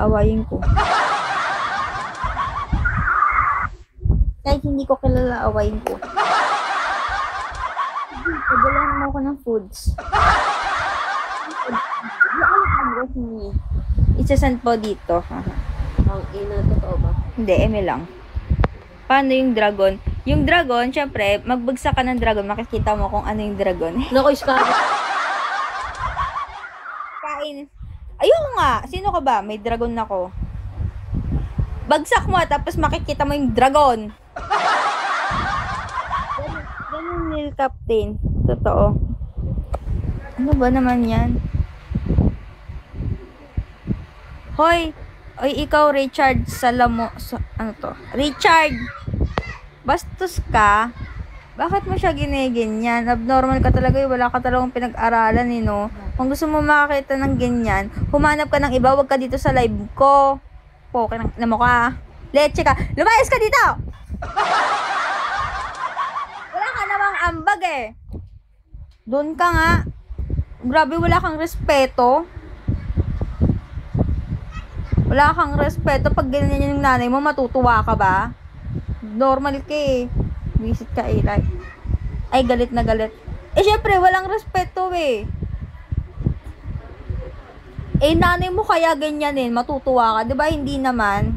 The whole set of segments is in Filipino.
Aawayin ko. Kahit hindi ko kilala, aawayin ko. Padalahan mo ako ng foods. Isasend po dito. Ang ina, totoo ba? Hindi, eme lang. Paano yung dragon? Yung dragon, syempre, magbagsak ka ng dragon, makikita mo kung ano yung dragon. Naku, Scarlett. Kain. Ayun nga, sino ka ba? May dragon ako. Bagsak mo, tapos makikita mo yung dragon. Ganun nil captain. Totoo. Ano ba naman yan? Hoy! Oy, ikaw, Richard Salamo... ano to? Richard! Bastos ka? Bakit mo siya giniganyan? Abnormal ka talaga, wala ka talagang pinag-aralan, no? Kung gusto mo makakita ng ganyan, humanap ka ng iba, wag ka dito sa live ko. Poke na mo ka. Leche ka. Lumayas ka dito! Wala ka namang ambag eh. Doon ka nga. Grabe, wala kang respeto. Wala kang respeto. Pag ganyan yung nanay mo, matutuwa ka ba? Normal ka eh. Visit ka eh. Like. Ay, galit na galit. Eh, syempre, walang respeto eh. Eh, nanay mo kaya ganyanin, matutuwa ka. Diba? Hindi naman.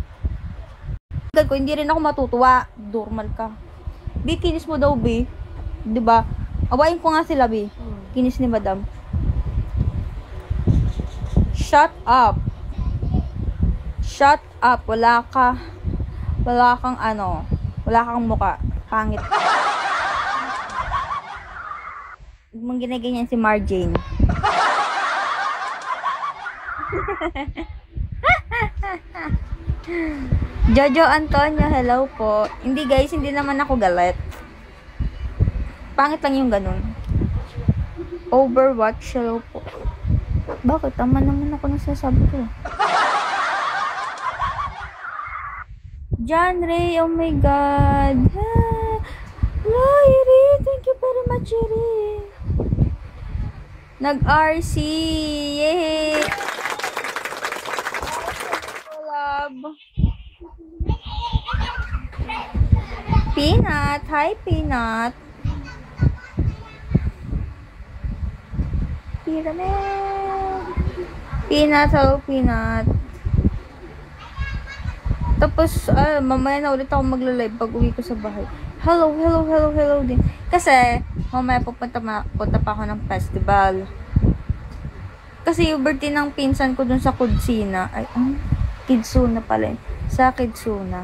Hindi rin ako matutuwa. Normal ka. Bi, kinis mo daw, Bi. Diba? Awayin ko nga sila, Bi. Kinis ni Madam. Shut up. Shut up. Wala kang ano. Wala kang muka. Pangit. Huwag mong ginaganyan si Marjane. Jojo Antonio, hello po. Hindi guys, hindi naman ako galit. Pangit lang yung ganun. Overwatch, hello po. Bakit? Tama naman ako nasasabi ko. John Ray, oh my God. Hello, Iri. Thank you very much, Iri. Nag-RC. Yay! Love. Peanut. Hi, Peanut. Peanut, hello, Peanut. Tapos, mamaya na ulit ako magla-live pag uwi ko sa bahay. Hello din. Kasi, mamaya punta pa ako ng festival. Kasi yung birthday ng pinsan ko dun sa Kudsina. Ay, Kidsuna pala. Sa Kidsuna.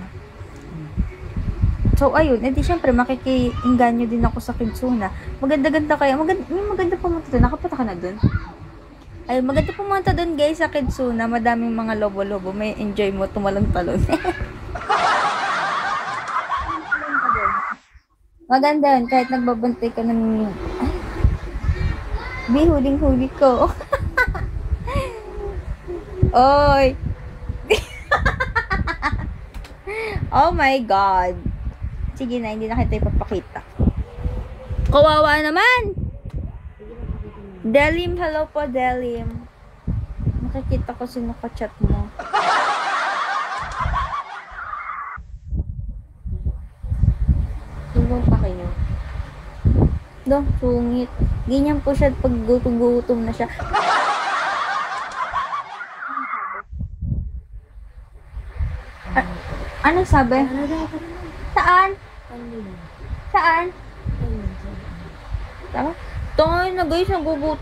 So, ayun. Edi, syempre, makikiinganyo din ako sa Kidsuna. Maganda-ganda kaya. Maganda pumunta dun. Nakapunta ka na dun? Ay, maganda pumunta dun, guys, sa Kidsuna. Madaming mga lobo-lobo. May enjoy mo tumalon-talon. Maganda yun. Kahit nagbabantay ka ng... Ay, huling-huli ko. Oy! Oh my God! Sige na, hindi na kita ipapakita. Kawawa naman! Delim, hello po, Delim. Nakikita ko sino ka-chat mo. Tulong pa kayo. Do, sungit. Ganyan po siya pag gutom na siya. Ano sabi? Saan? Saan? Tama? Tayo na guys, nagugutom.